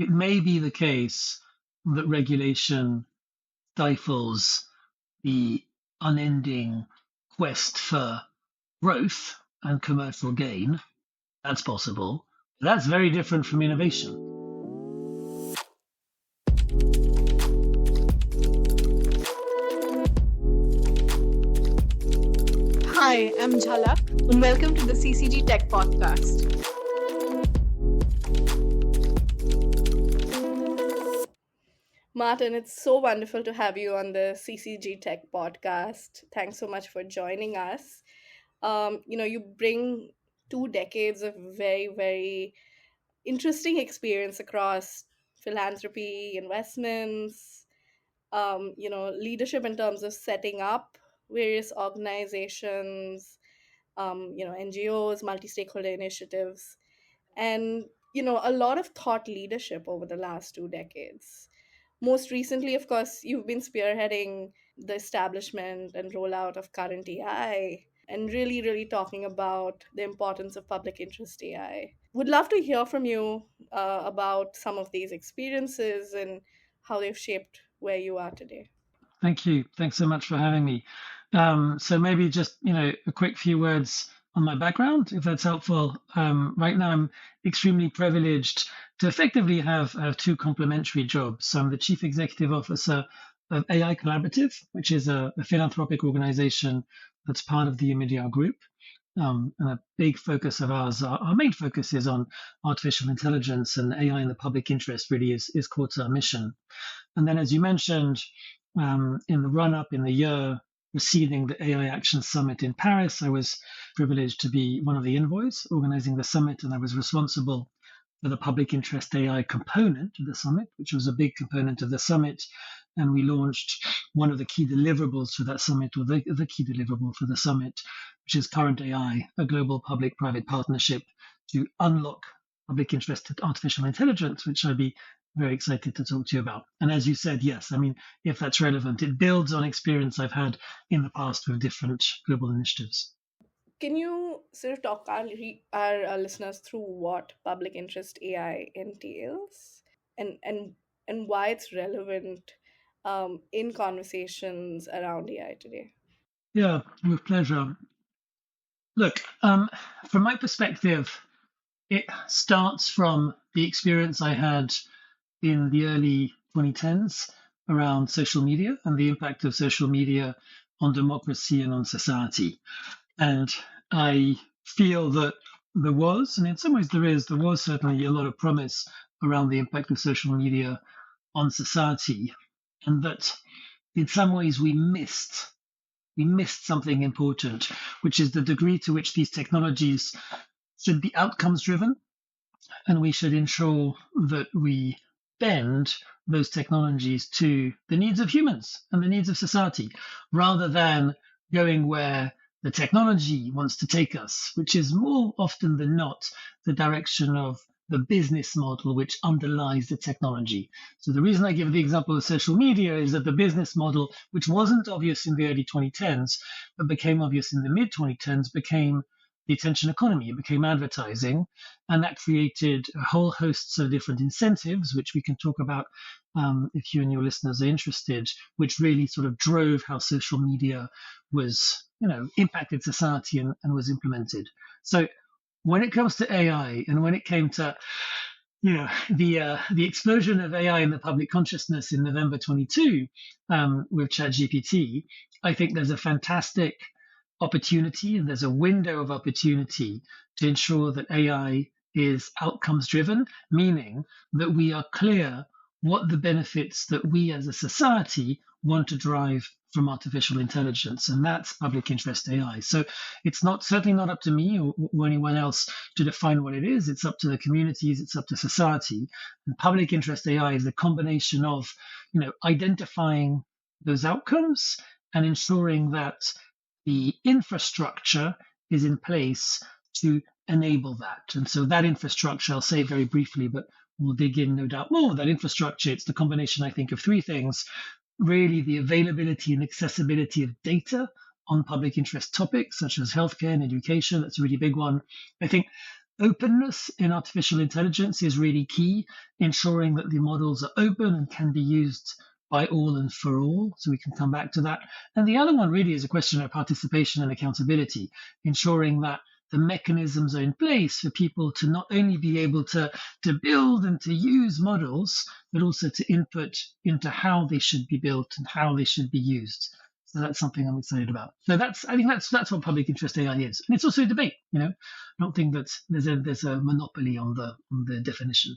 it may be the case that regulation stifles the unending quest for growth and commercial gain. That's possible. That's very different from innovation. Hi, I'm Jhalak, and welcome to the CCG Tech Podcast. Martin, it's so wonderful to have you on the CCG Tech Podcast. Thanks so much for joining us. You bring 2 decades of very, very interesting experience across philanthropy, investments, leadership in terms of setting up various organizations, NGOs, multi-stakeholder initiatives, and, a lot of thought leadership over the last 2 decades. Most recently, of course, you've been spearheading the establishment and rollout of current AI and really, really talking about the importance of public interest AI. Would love to hear from you about some of these experiences and how they've shaped where you are today. Thank you. Thanks so much for having me. So maybe just a quick few words on my background, if that's helpful. Right now, I'm extremely privileged to effectively have two complementary jobs. So I'm the chief executive officer of AI Collaborative, which is a philanthropic organization that's part of the Media Group. And a big focus of ours, our main focus is on artificial intelligence, and AI in the public interest really is core to our mission. And then, as you mentioned, in the run-up in the year receiving the AI Action Summit in Paris, I was privileged to be one of the envoys organizing the summit, and I was responsible for the public interest AI component of the summit, which was a big component of the summit. And we launched one of the key deliverables for that summit, or the key deliverable for the summit, which is Current AI, a global public-private partnership to unlock public interest artificial intelligence, which I'd be very excited to talk to you about. And as you said, yes, I mean, if that's relevant, it builds on experience I've had in the past with different global initiatives. Can you sort of talk our listeners through what public interest AI entails and why it's relevant in conversations around AI today? Yeah, with pleasure. Look, from my perspective, it starts from the experience I had in the early 2010s around social media and the impact of social media on democracy and on society. And I feel that there was, and in some ways there was certainly a lot of promise around the impact of social media on society, and that in some ways we missed something important, which is the degree to which these technologies should be outcomes driven, and we should ensure that we bend those technologies to the needs of humans and the needs of society, rather than going where the technology wants to take us, which is more often than not the direction of the business model which underlies the technology. So the reason I give the example of social media is that the business model, which wasn't obvious in the early 2010s, but became obvious in the mid 2010s, became the attention economy. It became advertising, and that created a whole host of different incentives, which we can talk about if you and your listeners are interested, which really sort of drove how social media was, impacted society and was implemented. So when it comes to AI, and when it came to the explosion of AI in the public consciousness in November 22 with ChatGPT, I think there's a fantastic opportunity, and there's a window of opportunity to ensure that AI is outcomes driven, meaning that we are clear what the benefits that we as a society want to drive from artificial intelligence, and that's public interest AI. So it's certainly not up to me or anyone else to define what it is. It's up to the communities, it's up to society. And public interest AI is a combination of, identifying those outcomes and ensuring that the infrastructure is in place to enable that. And so that infrastructure, I'll say very briefly, but we'll dig in no doubt more. That infrastructure, it's the combination, I think, of three things. Really, the availability and accessibility of data on public interest topics such as healthcare and education. That's a really big one. I think openness in artificial intelligence is really key, ensuring that the models are open and can be used by all and for all. So we can come back to that. And the other one really is a question of participation and accountability, ensuring that the mechanisms are in place for people to not only be able to build and to use models, but also to input into how they should be built and how they should be used. So that's something I'm excited about. So I think that's what public interest AI is, and it's also a debate. I don't think that there's a monopoly on the definition.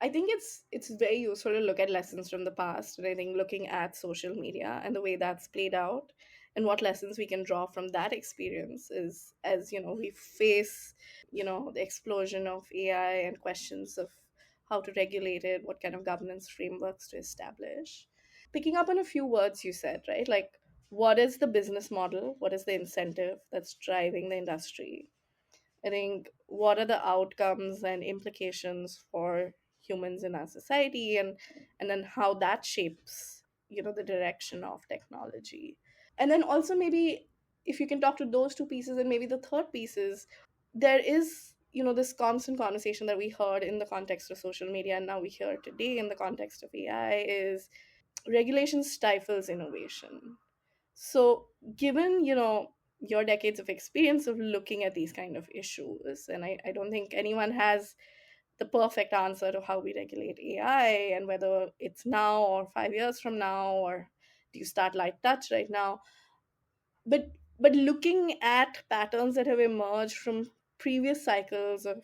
I think it's very useful to look at lessons from the past, and I think looking at social media and the way that's played out, and what lessons we can draw from that experience is, as we face the explosion of AI and questions of how to regulate it, what kind of governance frameworks to establish. Picking up on a few words you said, right? Like, what is the business model? What is the incentive that's driving the industry? I think what are the outcomes and implications for humans in our society, and then how that shapes the direction of technology. And then also, maybe if you can talk to those two pieces, and maybe the third piece is, there is this constant conversation that we heard in the context of social media, and now we hear today in the context of AI, is regulation stifles innovation. So, given your decades of experience of looking at these kind of issues, and I don't think anyone has the perfect answer to how we regulate AI, and whether it's now or 5 years from now, or do you start light touch right now, but looking at patterns that have emerged from previous cycles of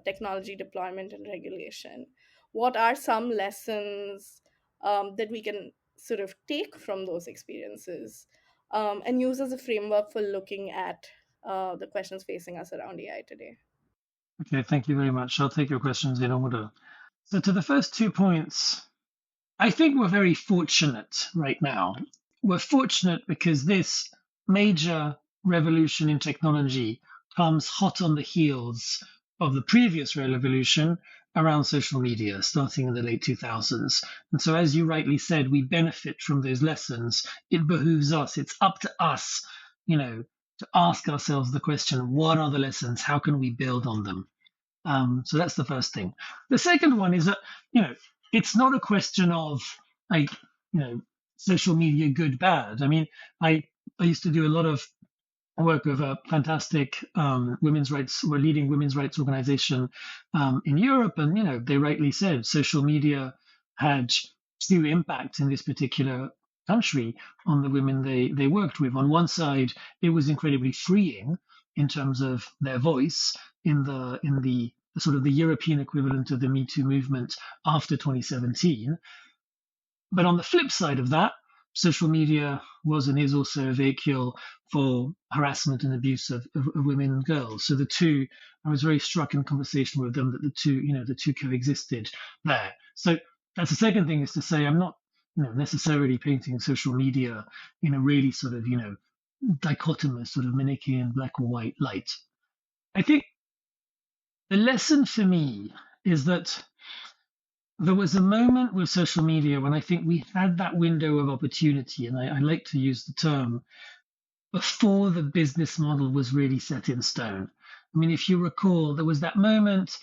technology deployment and regulation, what are some lessons that we can sort of take from those experiences, and use as a framework for looking at the questions facing us around AI today? Okay, thank you very much. I'll take your questions in order. So to the first 2 points, I think we're very fortunate right now. We're fortunate because this major revolution in technology comes hot on the heels of the previous revolution around social media, starting in the late 2000s. And so, as you rightly said, we benefit from those lessons. It behooves us, it's up to us, to ask ourselves the question, what are the lessons? How can we build on them? So that's the first thing. The second one is that, it's not a question of like, social media good, bad. I mean, I used to do a lot of work with a fantastic women's rights or leading women's rights organization in Europe, and they rightly said social media had true impact in this particular country on the women they worked with. On one side, it was incredibly freeing in terms of their voice in the sort of the European equivalent of the Me Too movement after 2017. But on the flip side of that, social media was and is also a vehicle for harassment and abuse of women and girls. So the two, I was very struck in conversation with them that the two coexisted there. So that's the second thing, is to say I'm not necessarily painting social media in a really sort of dichotomous sort of Manichaean black or white light. I think the lesson for me is that there was a moment with social media when I think we had that window of opportunity, and I like to use the term, before the business model was really set in stone. I mean, if you recall, there was that moment,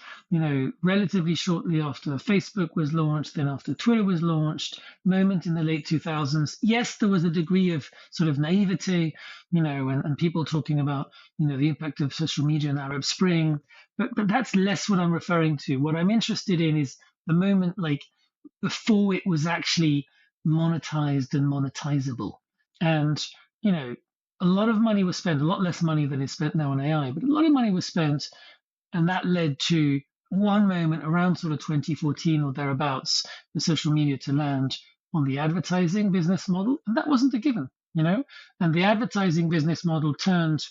relatively shortly after Facebook was launched, then after Twitter was launched, moment in the late 2000s. Yes, there was a degree of sort of naivety, and people talking about, the impact of social media in the Arab Spring. But that's less what I'm referring to. What I'm interested in is the moment like before it was actually monetized and monetizable. And, a lot of money was spent, a lot less money than is spent now on AI, but a lot of money was spent. And that led to one moment around sort of 2014 or thereabouts for social media to land on the advertising business model. And that wasn't a given, and the advertising business model turned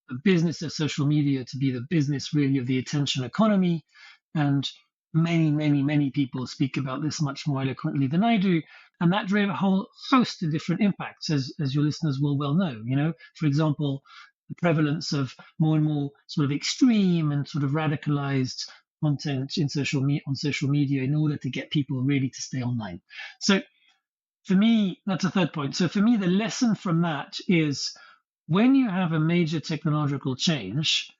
the business of social media to be the business really of the attention economy. And many, many, many people speak about this much more eloquently than I do. And that drove a whole host of different impacts, as your listeners will well know. For example, the prevalence of more and more sort of extreme and sort of radicalized content on social media in order to get people really to stay online. So for me, that's a third point. So for me, the lesson from that is when you have a major technological change,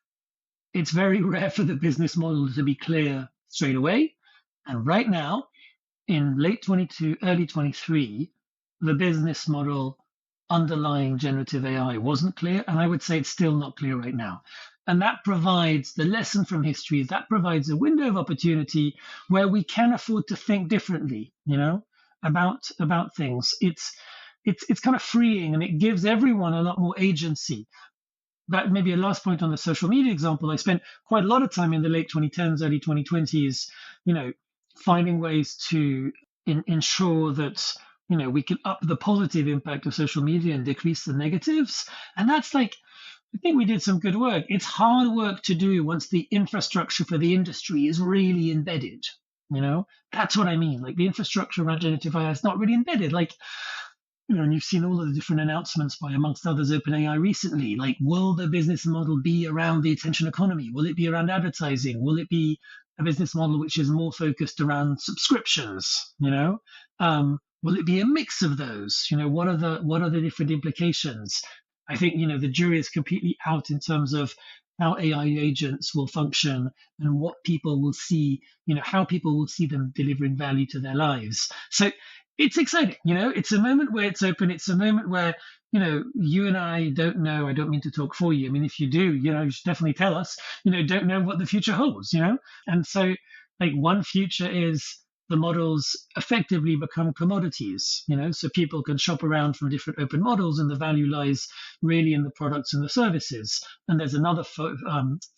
it's very rare for the business model to be clear straight away. And right now, in late 22, early 23, the business model underlying generative AI wasn't clear. And I would say it's still not clear right now. And that provides the lesson from history, that provides a window of opportunity where we can afford to think differently, about things. It's kind of freeing, and it gives everyone a lot more agency. But maybe a last point on the social media example, I spent quite a lot of time in the late 2010s, early 2020s, finding ways to ensure that we can up the positive impact of social media and decrease the negatives. And that's like, I think we did some good work. It's hard work to do once the infrastructure for the industry is really embedded. That's what I mean. Like the infrastructure around generative AI is not really embedded. Like, and you've seen all of the different announcements by, amongst others, OpenAI recently. Like, will the business model be around the attention economy? Will it be around advertising? Will it be a business model which is more focused around subscriptions? Will it be a mix of those? What are the different implications? I think the jury is completely out in terms of how AI agents will function and what people will see, how people will see them delivering value to their lives. So it's exciting, it's a moment where it's open. It's a moment where, you and I don't know. I don't mean to talk for you. I mean, if you do, you should definitely tell us, don't know what the future holds, And so like one future is the models effectively become commodities, so people can shop around from different open models and the value lies really in the products and the services. And there's another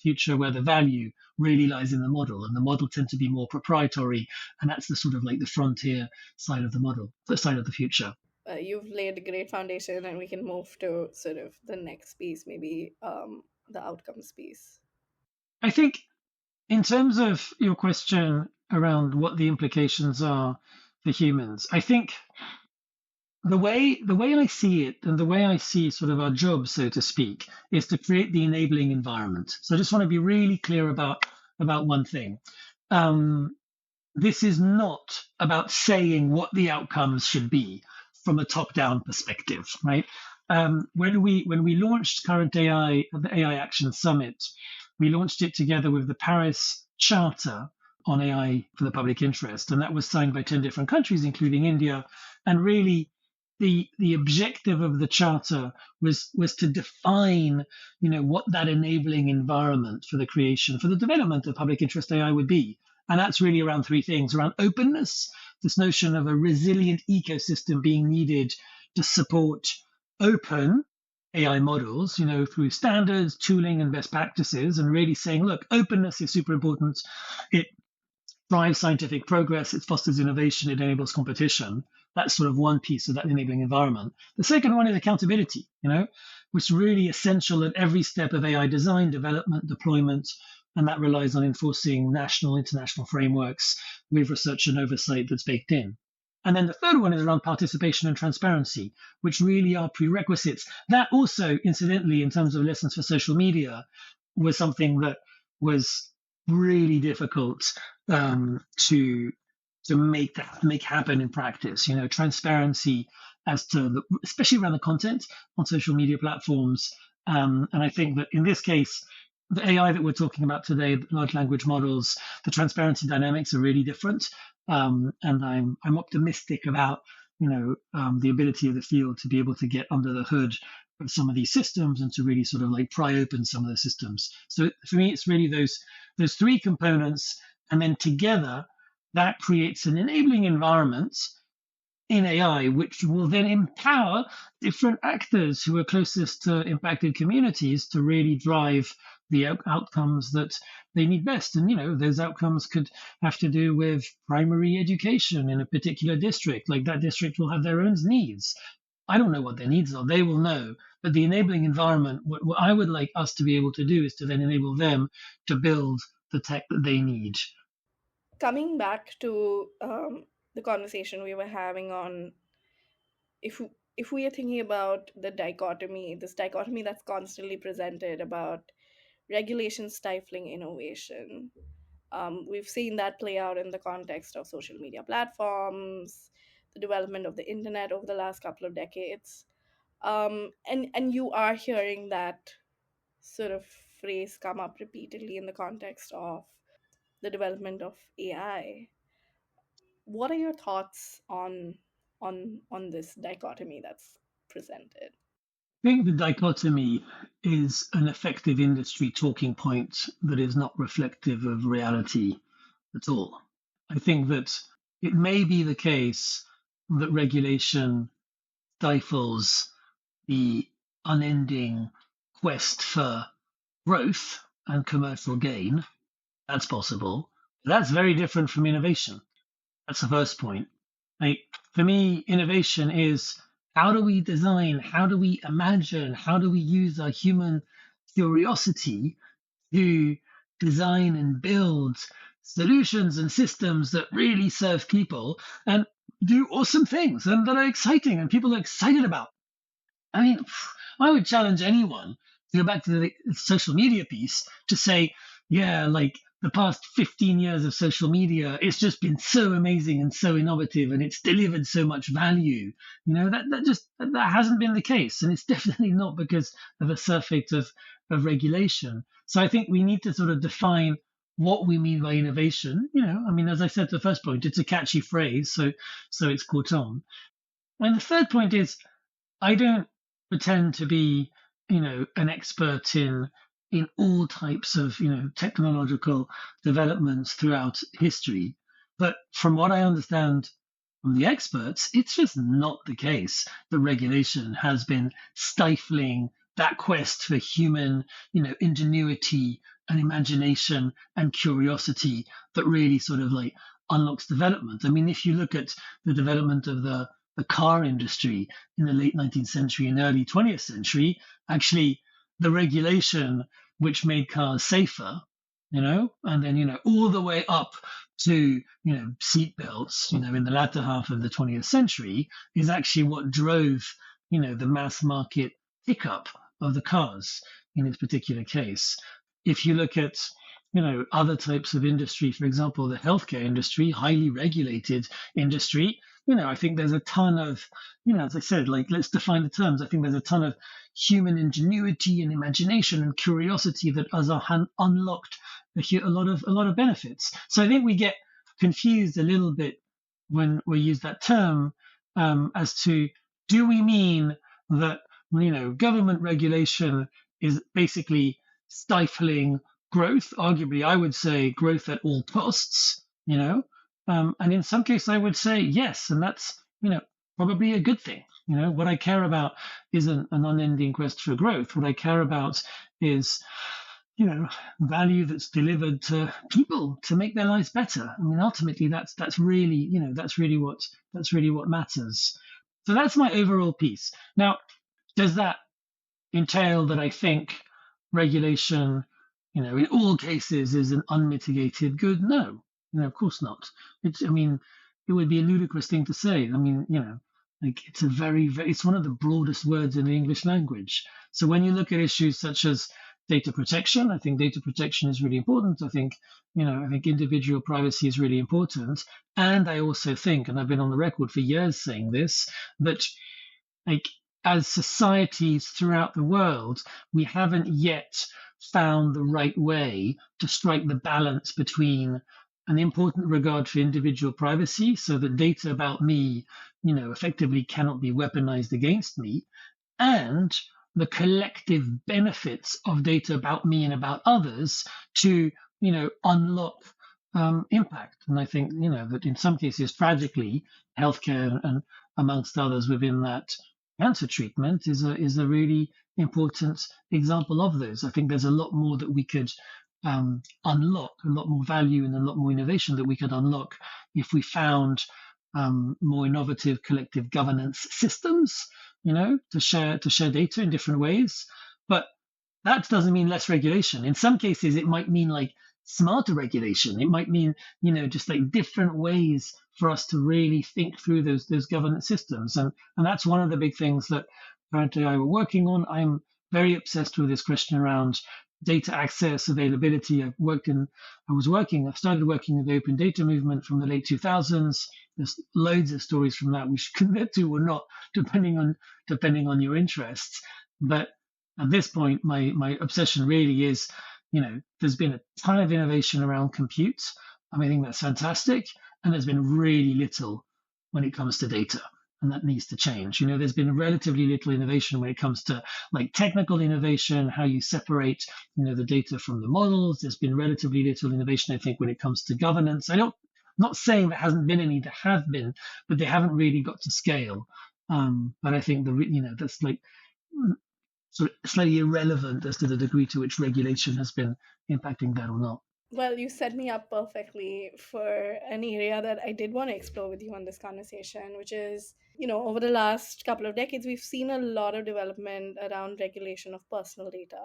future where the value really lies in the model, and the model tend to be more proprietary. And that's the sort of like the frontier side of the model, the side of the future. You've laid a great foundation, and we can move to sort of the next piece, maybe the outcomes piece. I think in terms of your question around what the implications are for humans, I think the way I see it, and the way I see sort of our job, so to speak, is to create the enabling environment. So I just want to be really clear about one thing. This is not about saying what the outcomes should be from a top-down perspective, right? When we launched Current AI at the AI Action Summit, we launched it together with the Paris Charter on AI for the public interest, and that was signed by 10 different countries, including India. And really, the objective of the charter was to define, what that enabling environment for the creation, for the development of public interest AI would be. And that's really around three things: around openness, this notion of a resilient ecosystem being needed to support open AI models, through standards, tooling, and best practices, and really saying, look, openness is super important. It drives scientific progress, it fosters innovation, it enables competition. That's sort of one piece of that enabling environment. The second one is accountability, which is really essential at every step of AI design, development, deployment, and that relies on enforcing national, international frameworks with research and oversight that's baked in. And then the third one is around participation and transparency, which really are prerequisites. That also, incidentally, in terms of lessons for social media, was something that was really difficult to make happen in practice. Transparency as to especially around the content on social media platforms. And I think that in this case, the AI that we're talking about today, large language models, the transparency dynamics are really different. And I'm optimistic about the ability of the field to be able to get under the hood of some of these systems and to really sort of like pry open some of the systems. So for me, it's really those three components, and then together that creates an enabling environment in AI, which will then empower different actors who are closest to impacted communities to really drive the outcomes that they need best. And, those outcomes could have to do with primary education in a particular district. Like that district will have their own needs. I don't know what their needs are. They will know. But the enabling environment, what I would like us to be able to do is to then enable them to build the tech that they need. Coming back to the conversation we were having on if if we are thinking about this dichotomy that's constantly presented about regulation stifling innovation. We've seen that play out in the context of social media platforms, the development of the internet over the last couple of decades. And you are hearing that sort of phrase come up repeatedly in the context of the development of AI. What are your thoughts on this dichotomy that's presented? I think the dichotomy is an effective industry talking point that is not reflective of reality at all. I think that it may be the case that regulation stifles the unending quest for growth and commercial gain. That's possible. But that's very different from innovation. That's the first point. Like, for me, innovation is how do we design, how do we imagine, how do we use our human curiosity to design and build solutions and systems that really serve people and do awesome things and that are exciting and people are excited about. I mean, I would challenge anyone to go back to the social media piece to say, yeah, like the past 15 years of social media, it's just been so amazing and so innovative and it's delivered so much value. That hasn't been the case. And it's definitely not because of a surfeit of regulation. So I think we need to sort of define what we mean by innovation. I mean, as I said, the first point, it's a catchy phrase, so it's caught on. And the third point is I don't pretend to be, an expert in all types of, technological developments throughout history. But from what I understand from the experts, it's just not the case that regulation has been stifling that quest for human, ingenuity and imagination and curiosity that really sort of like unlocks development. I mean, if you look at the development of the car industry in the late 19th century and early 20th century, actually the regulation which made cars safer, and then, all the way up to, seat belts, in the latter half of the 20th century is actually what drove, the mass market pickup of the cars in this particular case. If you look at, other types of industry, for example, the healthcare industry, highly regulated industry, I think there's a ton of, as I said, like, let's define the terms. I think there's a ton of human ingenuity and imagination and curiosity that has unlocked a lot of benefits. So I think we get confused a little bit when we use that term as to, do we mean that, government regulation is basically stifling growth? Arguably, I would say growth at all costs, and in some cases, I would say yes, and that's probably a good thing. What I care about isn't an unending quest for growth. What I care about is value that's delivered to people to make their lives better. I mean, ultimately, that's really what matters. So that's my overall piece. Now, does that entail that I think regulation, in all cases is an unmitigated good? No. Of course not. It would be a ludicrous thing to say. I mean, like it's it's one of the broadest words in the English language. So when you look at issues such as data protection, I think data protection is really important. I think individual privacy is really important. And I also think, and I've been on the record for years saying this, that like as societies throughout the world, we haven't yet found the right way to strike the balance between an important regard for individual privacy so that data about me, effectively cannot be weaponized against me, and the collective benefits of data about me and about others to, unlock impact. And I think, that in some cases, tragically, healthcare and amongst others within that, cancer treatment is a really important example of those. I think there's a lot more that we could unlock, a lot more value and a lot more innovation that we could unlock if we found more innovative collective governance systems, to share data in different ways. But that doesn't mean less regulation. In some cases, it might mean like smarter regulation. It might mean, just like different ways for us to really think through those governance systems. And that's one of the big things that currently I were working on. I'm very obsessed with this question around data access, availability. I started working with the open data movement from the late 2000s. There's loads of stories from that we should commit to or not, depending on your interests. But At this point, my obsession really is, there's been a ton of innovation around compute. I mean, I think that's fantastic, and there's been really little when it comes to data, and that needs to change. There's been relatively little innovation when it comes to like technical innovation, how you separate, the data from the models. There's been relatively little innovation, I think, when it comes to governance. I'm not saying there hasn't been any, there have been, but they haven't really got to scale. But I think that's like sort of slightly irrelevant as to the degree to which regulation has been impacting that or not. Well, you set me up perfectly for an area that I did want to explore with you on this conversation, which is, over the last couple of decades, we've seen a lot of development around regulation of personal data.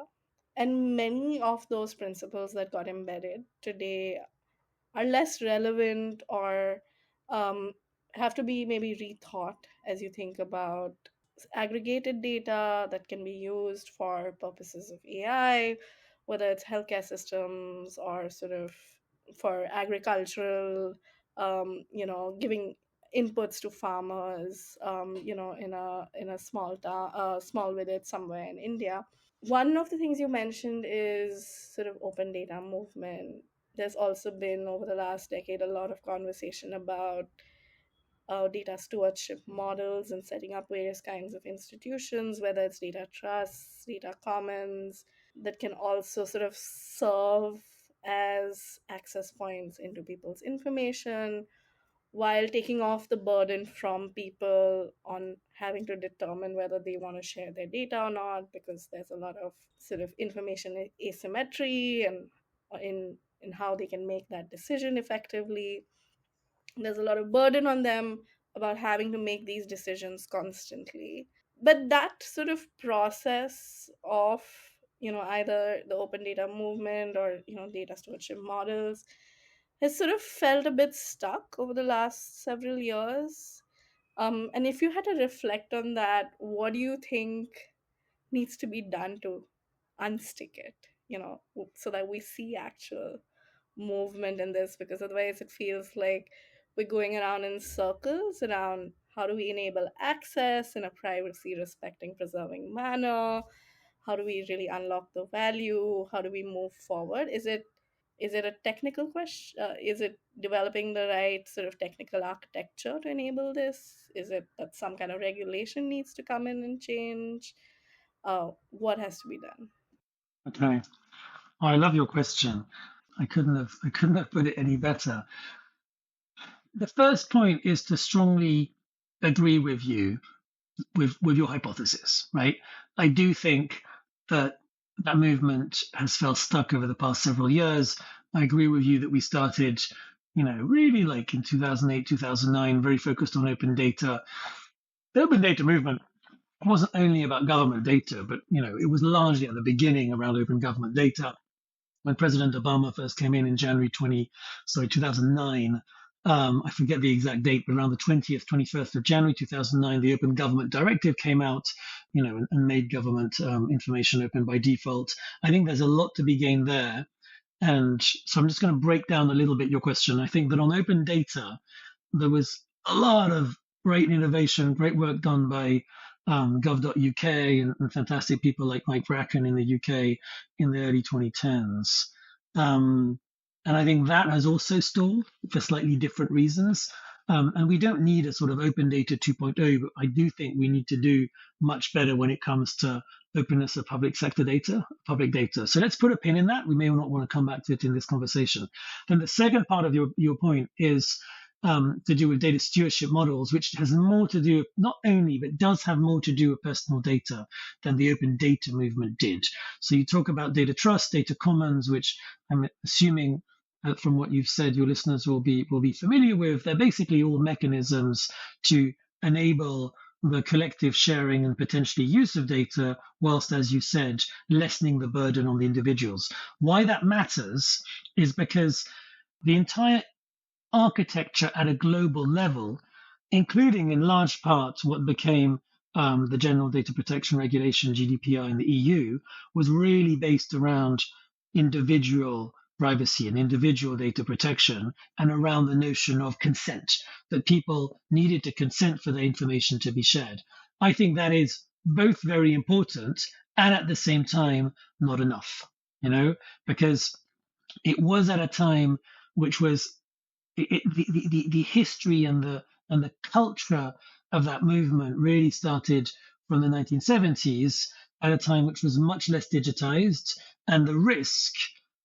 And many of those principles that got embedded today are less relevant or um, have to be maybe rethought as you think about aggregated data that can be used for purposes of AI, whether it's healthcare systems or sort of for agricultural, giving inputs to farmers, in a small town, small village somewhere in India. One of the things you mentioned is sort of open data movement. There's also been over the last decade a lot of conversation about data stewardship models and setting up various kinds of institutions, whether it's data trusts, data commons, that can also sort of serve as access points into people's information while taking off the burden from people on having to determine whether they want to share their data or not, because there's a lot of sort of information asymmetry and in how they can make that decision effectively. There's a lot of burden on them about having to make these decisions constantly. But that sort of process of either the open data movement or data stewardship models has sort of felt a bit stuck over the last several years. And if you had to reflect on that, what do you think needs to be done to unstick it, so that we see actual movement in this? Because otherwise it feels like we're going around in circles around how do we enable access in a privacy respecting preserving manner, how do we really unlock the value, how do we move forward? Is it a technical question, is it developing the right sort of technical architecture to enable this? Is it that some kind of regulation needs to come in and change? What has to be done? Okay. Oh, I love your question. I couldn't have put it any better. The first point is to strongly agree with you with your hypothesis, right? I do think that that movement has felt stuck over the past several years. I agree with you that we started, really like in 2008, 2009, very focused on open data. The open data movement wasn't only about government data, but it was largely at the beginning around open government data. When President Obama first came in January 2009, I forget the exact date, but around the 20th, 21st of January 2009, the Open Government Directive came out, and made government information open by default. I think there's a lot to be gained there. And so I'm just going to break down a little bit your question. I think that on open data, there was a lot of great innovation, great work done by gov.uk and fantastic people like Mike Bracken in the UK in the early 2010s. And I think that has also stalled for slightly different reasons. And we don't need a sort of open data 2.0, but I do think we need to do much better when it comes to openness of public sector data, public data. So let's put a pin in that. We may not want to come back to it in this conversation. Then the second part of your point is to do with data stewardship models, which has more to do, not only, but does have more to do with personal data than the open data movement did. So you talk about data trust, data commons, which I'm assuming from what you've said, your listeners will be familiar with. They're basically all mechanisms to enable the collective sharing and potentially use of data, whilst, as you said, lessening the burden on the individuals. Why that matters is because the entire architecture at a global level, including in large part what became the General Data Protection Regulation, GDPR, in the EU, was really based around individual privacy and individual data protection, and around the notion of consent, that people needed to consent for their information to be shared. I think that is both very important and at the same time, not enough, because it was at a time which was the history and the culture of that movement really started from the 1970s at a time which was much less digitized, and the risk.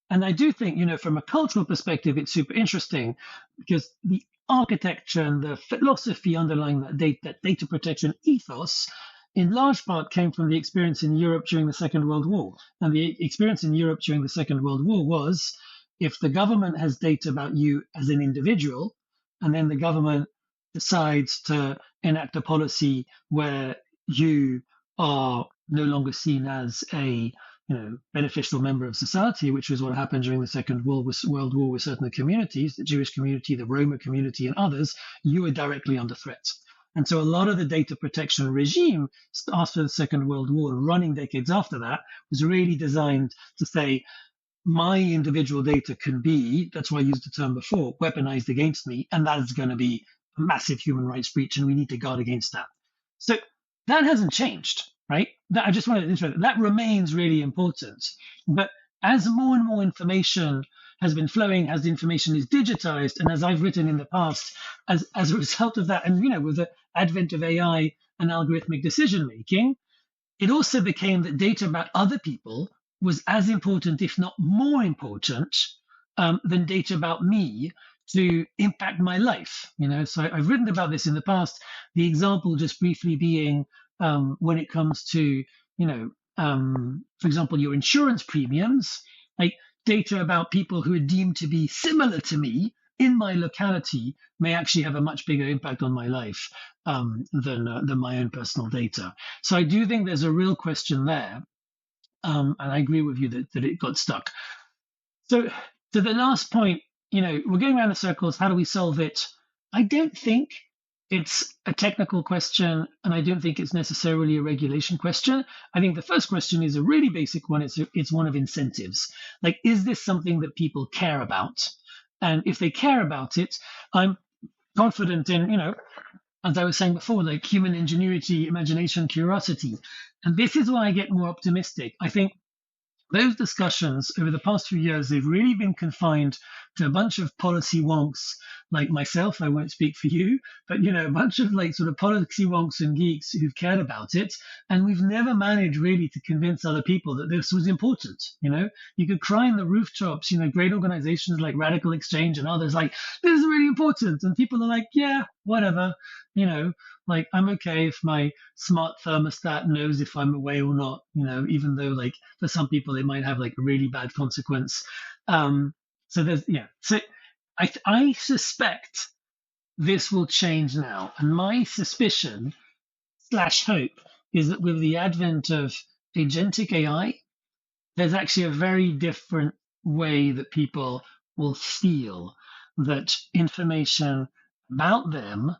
And I do think, from a cultural perspective, it's super interesting because the architecture and the philosophy underlying that data protection ethos in large part came from the experience in Europe during the Second World War. And the experience in Europe during the Second World War was, if the government has data about you as an individual, and then the government decides to enact a policy where you are no longer seen as a beneficial member of society, which was what happened during the Second World War with certain communities, the Jewish community, the Roma community, and others, you were directly under threat. And so a lot of the data protection regime after the Second World War, running decades after that, was really designed to say, my individual data can be, that's why I used the term before, weaponized against me, and that is going to be a massive human rights breach, and we need to guard against that. So that hasn't changed, right? I just wanted to illustrate that remains really important. But as more and more information has been flowing, as the information is digitized, and as I've written in the past, as a result of that, and with the advent of AI and algorithmic decision making, it also became that data about other people was as important, if not more important, than data about me to impact my life. So I've written about this in the past. The example, just briefly, being when it comes to, for example, your insurance premiums, like data about people who are deemed to be similar to me in my locality may actually have a much bigger impact on my life than my own personal data. So I do think there's a real question there. And I agree with you that it got stuck. So to the last point, we're going around in circles. How do we solve it? I don't think it's a technical question, and I don't think it's necessarily a regulation question. I think the first question is a really basic one. It's one of incentives. Like, is this something that people care about? And if they care about it, I'm confident in, as I was saying before, like human ingenuity, imagination, curiosity. And this is why I get more optimistic. I think those discussions over the past few years, they've really been confined to a bunch of policy wonks like myself. I won't speak for you, but a bunch of like sort of policy wonks and geeks who've cared about it. And we've never managed really to convince other people that this was important. You could cry in the rooftops, great organizations like Radical Exchange and others like, this is really important. And people are like, yeah, whatever, like I'm okay if my smart thermostat knows if I'm away or not, even though like for some people it might have like a really bad consequence. So I suspect this will change now. And my suspicion slash hope is that with the advent of agentic AI, there's actually a very different way that people will feel that information about them,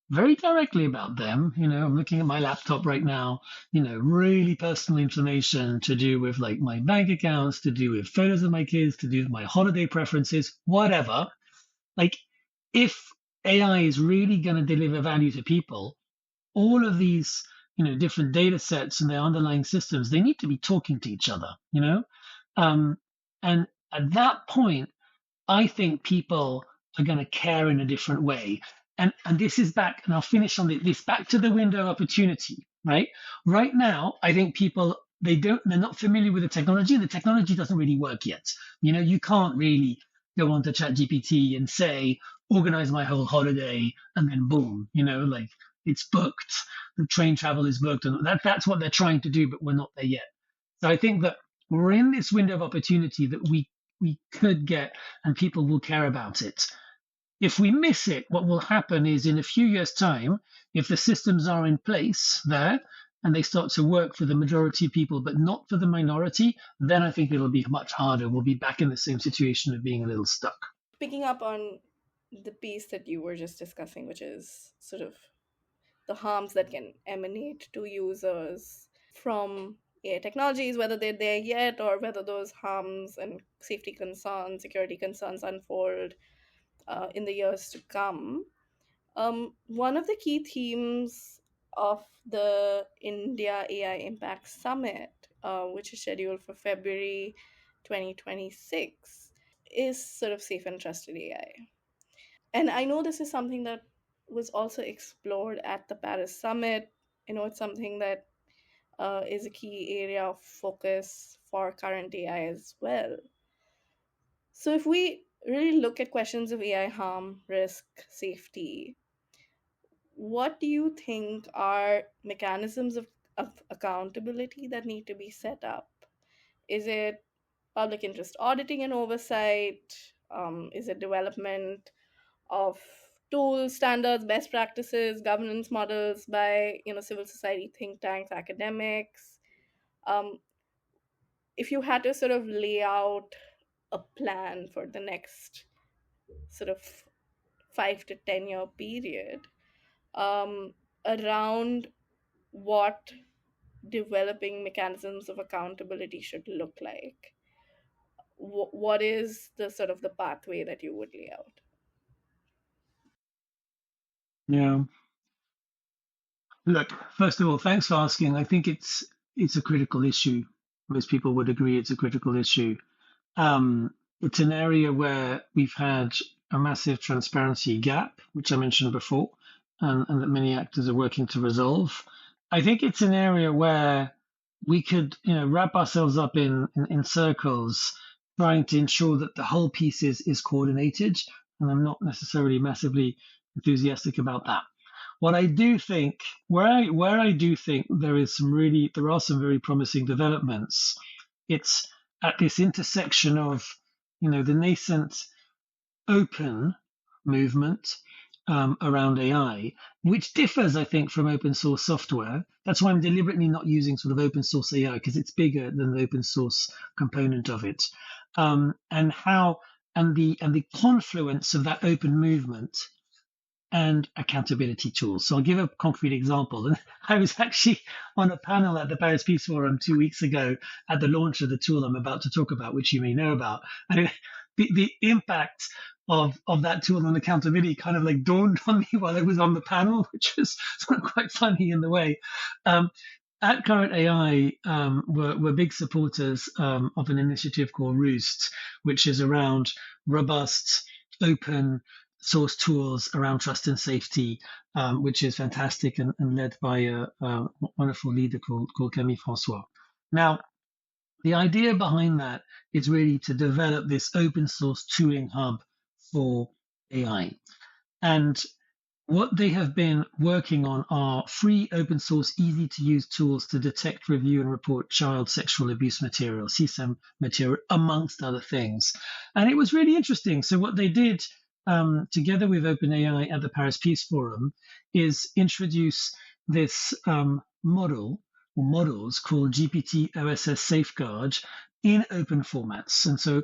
very directly about them, I'm looking at my laptop right now, really personal information to do with like my bank accounts, to do with photos of my kids, to do with my holiday preferences, whatever. Like, if AI is really going to deliver value to people, all of these different data sets and their underlying systems, they need to be talking to each other, and at that point I think people are going to care in a different way. And this is back, and I'll finish on this, back to the window of opportunity, right? Right now, I think people, they're not familiar with the technology, and the technology doesn't really work yet. You can't really go onto ChatGPT and say, organize my whole holiday, and then boom, like it's booked, the train travel is booked, and that's what they're trying to do, but we're not there yet. So I think that we're in this window of opportunity that we could get, and people will care about it. If we miss it, what will happen is in a few years' time, if the systems are in place there and they start to work for the majority of people, but not for the minority, then I think it'll be much harder. We'll be back in the same situation of being a little stuck. Picking up on the piece that you were just discussing, which is sort of the harms that can emanate to users from AI technologies, whether they're there yet or whether those harms and safety concerns, security concerns unfold in the years to come. One of the key themes of the India AI Impact Summit which is scheduled for February 2026, is sort of safe and trusted AI. And I know this is something that was also explored at the Paris Summit. It's something that is a key area of focus for current AI as well. So, if we really look at questions of AI harm, risk, safety, what do you think are mechanisms of accountability that need to be set up? Is it public interest auditing and oversight? Is it development of tools, standards, best practices, governance models by civil society, think tanks, academics? Um, if you had to sort of lay out a plan for the next sort of 5 to 10 year period, um, around what developing mechanisms of accountability should look like, what is the sort of the pathway that you would lay out? Yeah. Look, first of all, thanks for asking. I think it's a critical issue. Most people would agree it's a critical issue. It's an area where we've had a massive transparency gap, which I mentioned before, and that many actors are working to resolve. I think it's an area where we could, wrap ourselves up in circles, trying to ensure that the whole piece is coordinated. And I'm not necessarily massively enthusiastic about that. What I do think, where I do think there are some very promising developments. It's at this intersection of, the nascent open movement around AI, which differs, I think, from open source software. That's why I'm deliberately not using sort of open source AI, because it's bigger than the open source component of it, and how and the confluence of that open movement and accountability tools. So I'll give a concrete example. And I was actually on a panel at the Paris Peace Forum 2 weeks ago at the launch of the tool I'm about to talk about, which you may know about. And the impact of that tool on accountability kind of like dawned on me while I was on the panel, which was sort of quite funny in the way. At Current AI, we're big supporters of an initiative called Roost, which is around robust, open source tools around trust and safety, which is fantastic and led by a wonderful leader called Camille Francois. Now, the idea behind that is really to develop this open source tooling hub for AI. And what they have been working on are free, open source, easy to use tools to detect, review, and report child sexual abuse material, CSAM material, amongst other things. And it was really interesting. So, what they did together with OpenAI at the Paris Peace Forum is introduce this model or models called GPT OSS Safeguard in open formats. And so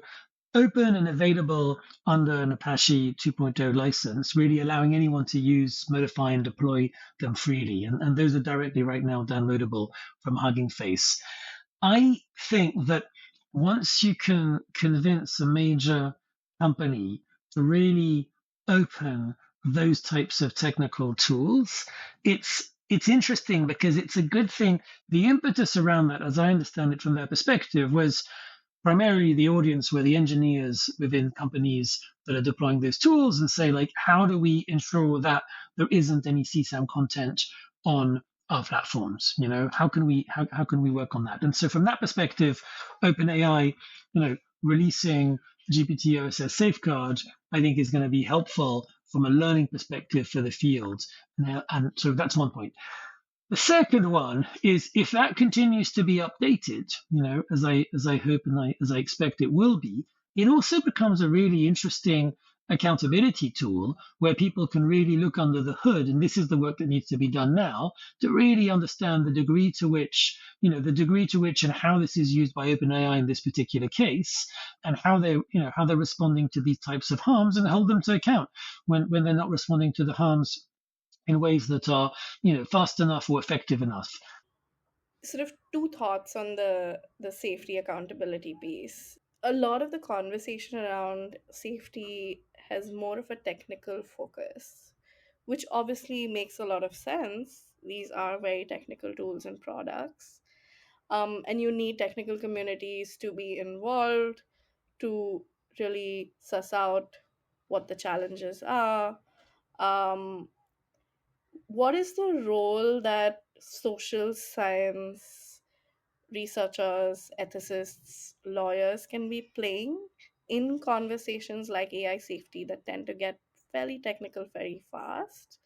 open and available under an Apache 2.0 license, really allowing anyone to use, modify, and deploy them freely. And those are directly right now downloadable from Hugging Face. I think that once you can convince a major company to really open those types of technical tools, it's interesting because it's a good thing. The impetus around that, as I understand it from their perspective, was primarily the audience were the engineers within companies that are deploying those tools and say, like, how do we ensure that there isn't any CSAM content on our platforms? How can we work on that? And so from that perspective, OpenAI, releasing GPT OSS Safeguard, I think is going to be helpful from a learning perspective for the field. And so that's one point. The second one is if that continues to be updated, as I hope and as I expect it will be, it also becomes a really interesting accountability tool where people can really look under the hood, and this is the work that needs to be done now to really understand the degree to which and how this is used by OpenAI in this particular case, and how they're responding to these types of harms, and hold them to account when they're not responding to the harms in ways that are, fast enough or effective enough. Sort of two thoughts on the safety accountability piece. A lot of the conversation around safety has more of a technical focus, which obviously makes a lot of sense. These are very technical tools and products. And you need technical communities to be involved to really suss out what the challenges are. Um, what is the role that social science researchers, ethicists, lawyers can be playing in conversations like AI safety that tend to get fairly technical very fast?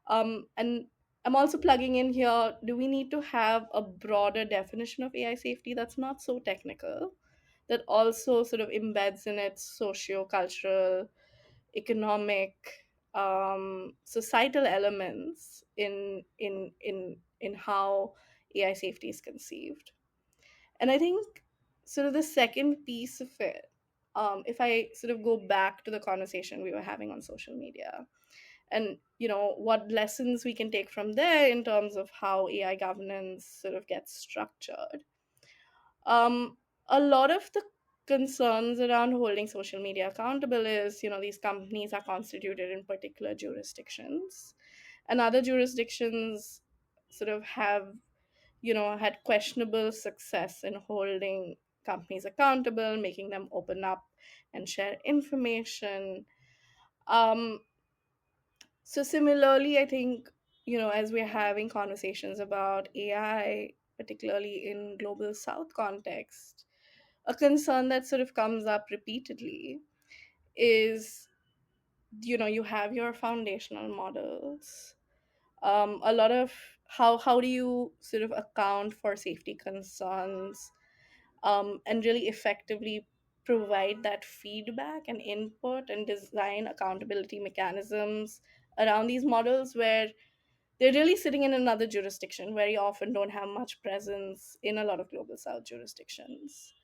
And I'm also plugging in here, do we need to have a broader definition of AI safety that's not so technical, that also sort of embeds in its socio-cultural, economic, societal elements in how AI safety is conceived? And I think sort of the second piece of it, if I sort of go back to the conversation we were having on social media, and what lessons we can take from there in terms of how AI governance sort of gets structured. Um, a lot of the concerns around holding social media accountable is, these companies are constituted in particular jurisdictions, and other jurisdictions sort of have, had questionable success in holding companies accountable, making them open up and share information. Um, so similarly, I think, as we're having conversations about AI, particularly in global South context, a concern that sort of comes up repeatedly is, you have your foundational models. A lot of how do you sort of account for safety concerns, and really effectively provide that feedback and input and design accountability mechanisms around these models, where they're really sitting in another jurisdiction, very often don't have much presence in a lot of global South jurisdictions.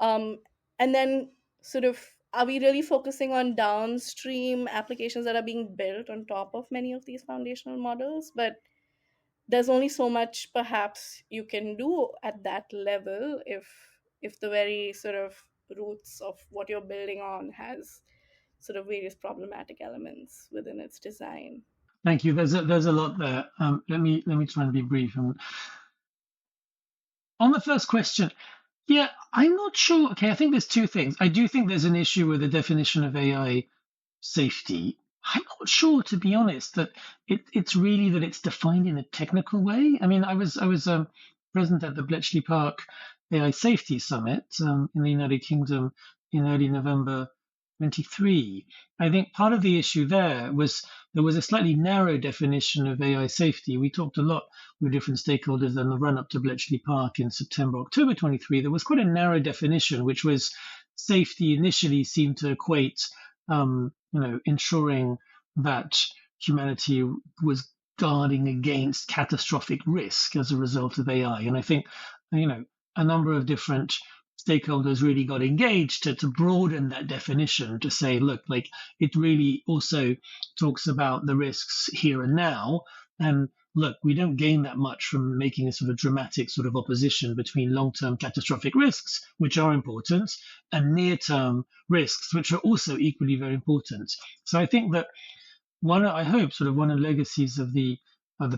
um, and then sort of, are we really focusing on downstream applications that are being built on top of many of these foundational models? But there's only so much perhaps you can do at that level if the very sort of roots of what you're building on has sort of various problematic elements within its design. Thank you. There's a lot there. Let me try and be brief. On the first question, yeah, I'm not sure. Okay, I think there's two things. I do think there's an issue with the definition of AI safety. I'm not sure, to be honest, that it's really that it's defined in a technical way. I mean, I was present at the Bletchley Park AI Safety Summit in the United Kingdom in early November 23. I think part of the issue there was a slightly narrow definition of AI safety. We talked a lot with different stakeholders in the run up to Bletchley Park in September, October 23. There was quite a narrow definition, which was safety initially seemed to equate ensuring that humanity was guarding against catastrophic risk as a result of AI. And I think, a number of different stakeholders really got engaged to broaden that definition to say, look, like it really also talks about the risks here and now. And look, we don't gain that much from making a sort of dramatic sort of opposition between long-term catastrophic risks, which are important, and near-term risks, which are also equally very important. So I think that one of the legacies of the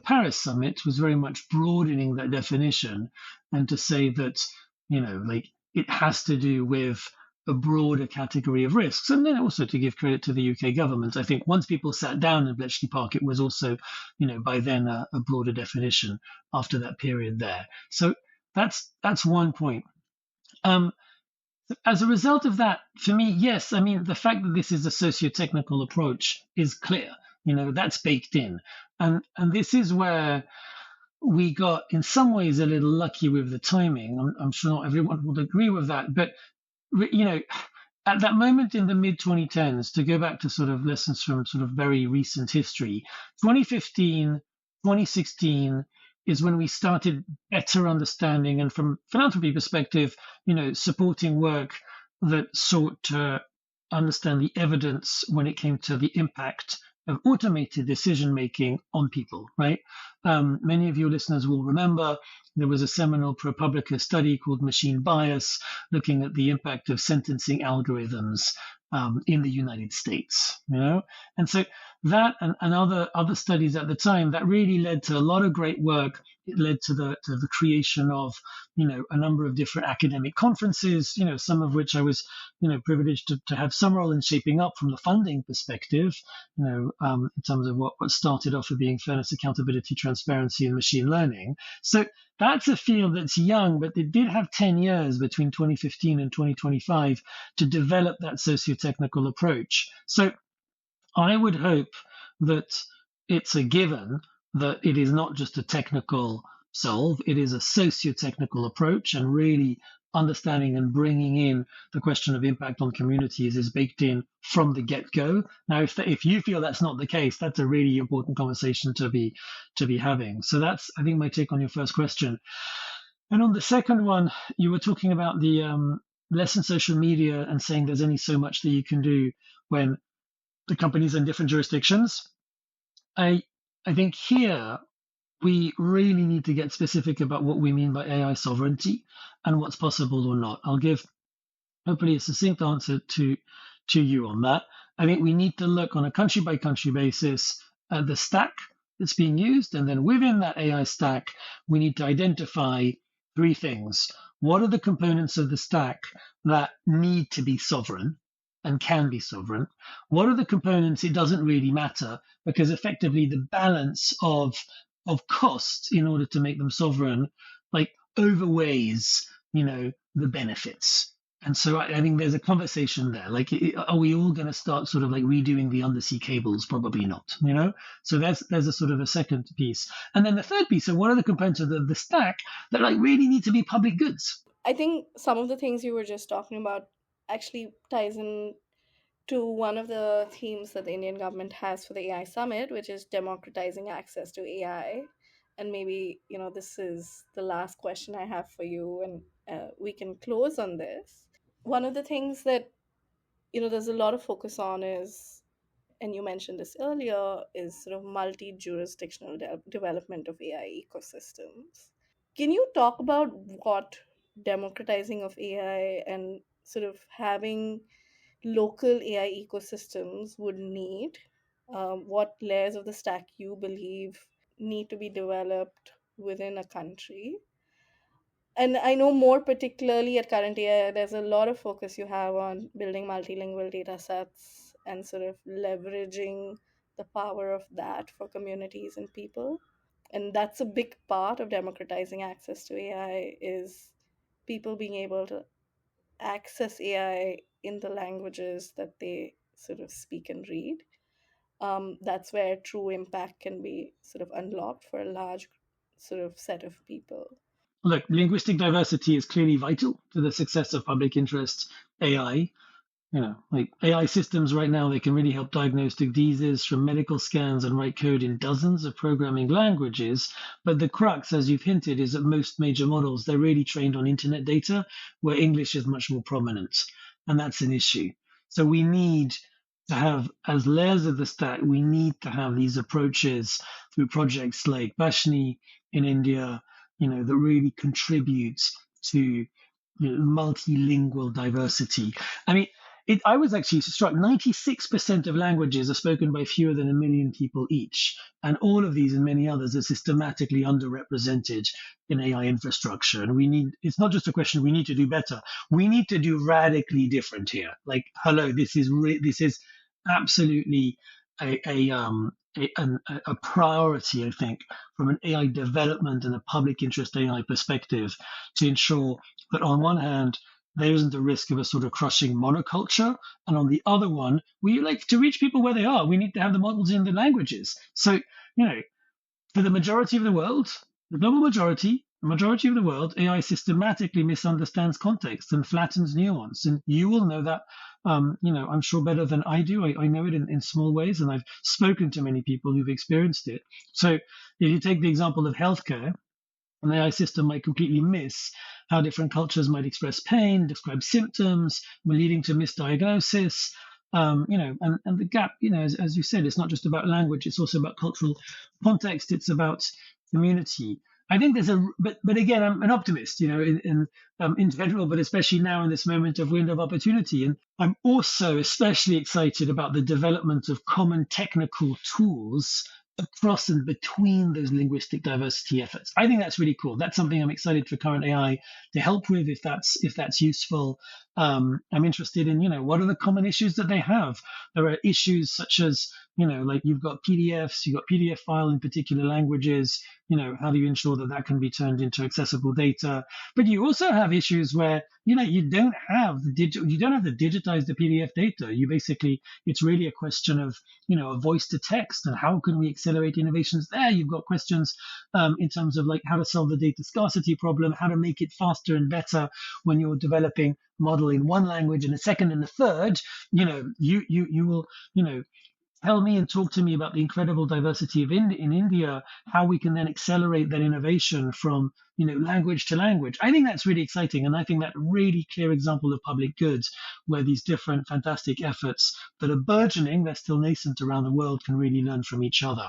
Paris summit was very much broadening that definition and to say that, like it has to do with a broader category of risks. And then also to give credit to the UK government, I think once people sat down in Bletchley Park, it was also, by then a broader definition after that period there. So that's one point. As a result of that, for me, yes, I mean, the fact that this is a socio-technical approach is clear. That's baked in. And this is where we got, in some ways, a little lucky with the timing. I'm sure not everyone would agree with that. But, at that moment in the mid 2010s, to go back to sort of lessons from sort of very recent history, 2015, 2016 is when we started better understanding, and from philanthropy perspective, supporting work that sought to understand the evidence when it came to the impact of automated decision making on people, right? Many of your listeners will remember there was a seminal ProPublica study called Machine Bias, looking at the impact of sentencing algorithms in the United States, And so that and other studies at the time that really led to a lot of great work. It led to the creation of, a number of different academic conferences, some of which I was, privileged to have some role in shaping up from the funding perspective, in terms of what started off with being fairness, accountability, transparency, and machine learning. So that's a field that's young, but it did have 10 years between 2015 and 2025 to develop that socio-technical approach. So I would hope that it's a given that it is not just a technical solve, it is a socio-technical approach, and really understanding and bringing in the question of impact on communities is baked in from the get-go. Now, if you feel that's not the case, that's a really important conversation to be having. So that's, I think, my take on your first question. And on the second one, you were talking about the less in social media and saying there's only so much that you can do when the companies in different jurisdictions. I think here we really need to get specific about what we mean by AI sovereignty and what's possible or not. I'll give hopefully a succinct answer to you on that. I think we need to look on a country by country basis at the stack that's being used, and then within that AI stack, we need to identify three things. What are the components of the stack that need to be sovereign and can be sovereign? What are the components it doesn't really matter, because effectively the balance of cost in order to make them sovereign like overweighs the benefits. And so I think there's a conversation there. Like, are we all going to start sort of like redoing the undersea cables? Probably not, So there's a sort of a second piece. And then the third piece, so what are the components of the stack that like really need to be public goods? I think some of the things you were just talking about actually ties in to one of the themes that the Indian government has for the AI summit, which is democratizing access to AI. And maybe, this is the last question I have for you, and we can close on this. One of the things that, there's a lot of focus on is, and you mentioned this earlier, is sort of multi-jurisdictional development of AI ecosystems. Can you talk about what democratizing of AI and sort of having local AI ecosystems would need? What layers of the stack you believe need to be developed within a country? And I know more particularly at current AI, there's a lot of focus you have on building multilingual data sets and sort of leveraging the power of that for communities and people. And that's a big part of democratizing access to AI, is people being able to access AI in the languages that they sort of speak and read. That's where true impact can be sort of unlocked for a large sort of set of people. Look, linguistic diversity is clearly vital to the success of public interest AI. Like AI systems right now, they can really help diagnose diseases from medical scans and write code in dozens of programming languages. But the crux, as you've hinted, is that most major models, they're really trained on internet data where English is much more prominent. And that's an issue. So we need to have, as layers of the stack, we need to have these approaches through projects like Bashni in India, that really contributes to multilingual diversity. I mean, I was actually struck 96% of languages are spoken by fewer than 1 million people each. And all of these and many others are systematically underrepresented in AI infrastructure. And it's not just a question we need to do better. We need to do radically different here. Like, hello, this is absolutely a priority, I think, from an AI development and a public interest AI perspective, to ensure that on one hand, there isn't a risk of a sort of crushing monoculture. And on the other one, we like to reach people where they are. We need to have the models in the languages. So, for the majority of the world, the global majority, the majority of the world, AI systematically misunderstands context and flattens nuance. And you will know that, I'm sure better than I do. I know it in small ways, and I've spoken to many people who've experienced it. So if you take the example of healthcare, an AI system might completely miss how different cultures might express pain, describe symptoms, leading to misdiagnosis. And the gap, as you said, it's not just about language, it's also about cultural context, it's about community. I think there's but again, I'm an optimist, in general, but especially now in this moment of window of opportunity. And I'm also especially excited about the development of common technical tools across and between those linguistic diversity efforts. I think that's really cool. That's something I'm excited for current AI to help with if that's useful. I'm interested in, what are the common issues that they have? There are issues such as, like you've got PDFs, you've got PDF file in particular languages. How do you ensure that that can be turned into accessible data? But you also have issues where, you don't have to digitize the PDF data. It's really a question of, a voice to text, and how can we accelerate innovations there? You've got questions in terms of like how to solve the data scarcity problem, how to make it faster and better when you're developing model in one language and a second and a third. You will, tell me and talk to me about the incredible diversity in India, how we can then accelerate that innovation from language to language. I think that's really exciting, and I think that a really clear example of public goods where these different fantastic efforts that are burgeoning, they're still nascent around the world, can really learn from each other.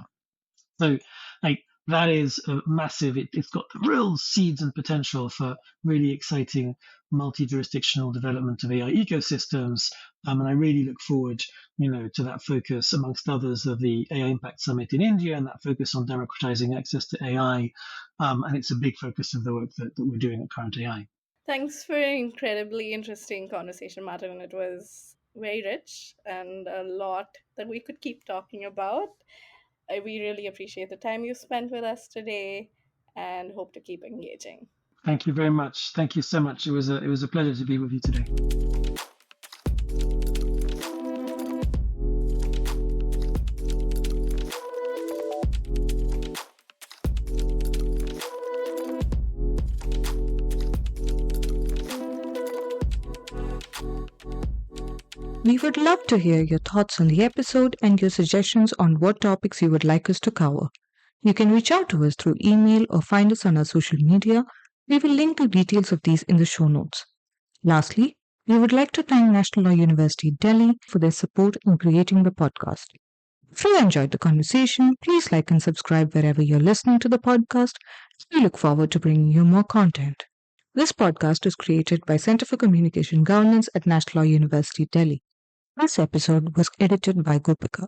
So, like, that is a massive. It's got the real seeds and potential for really exciting multi-jurisdictional development of AI ecosystems. And I really look forward, to that focus, amongst others, of the AI Impact Summit in India, and that focus on democratizing access to AI. And it's a big focus of the work that we're doing at Current AI. Thanks for an incredibly interesting conversation, Martin. It was very rich and a lot that we could keep talking about. We really appreciate the time you spent with us today and hope to keep engaging. Thank you very much. Thank you so much. It was a pleasure to be with you today. We would love to hear your thoughts on the episode and your suggestions on what topics you would like us to cover. You can reach out to us through email or find us on our social media. We will link to details of these in the show notes. Lastly, we would like to thank National Law University Delhi for their support in creating the podcast. If you enjoyed the conversation, please like and subscribe wherever you're listening to the podcast. We look forward to bringing you more content. This podcast is created by Center for Communication Governance at National Law University Delhi. This episode was edited by Gopika.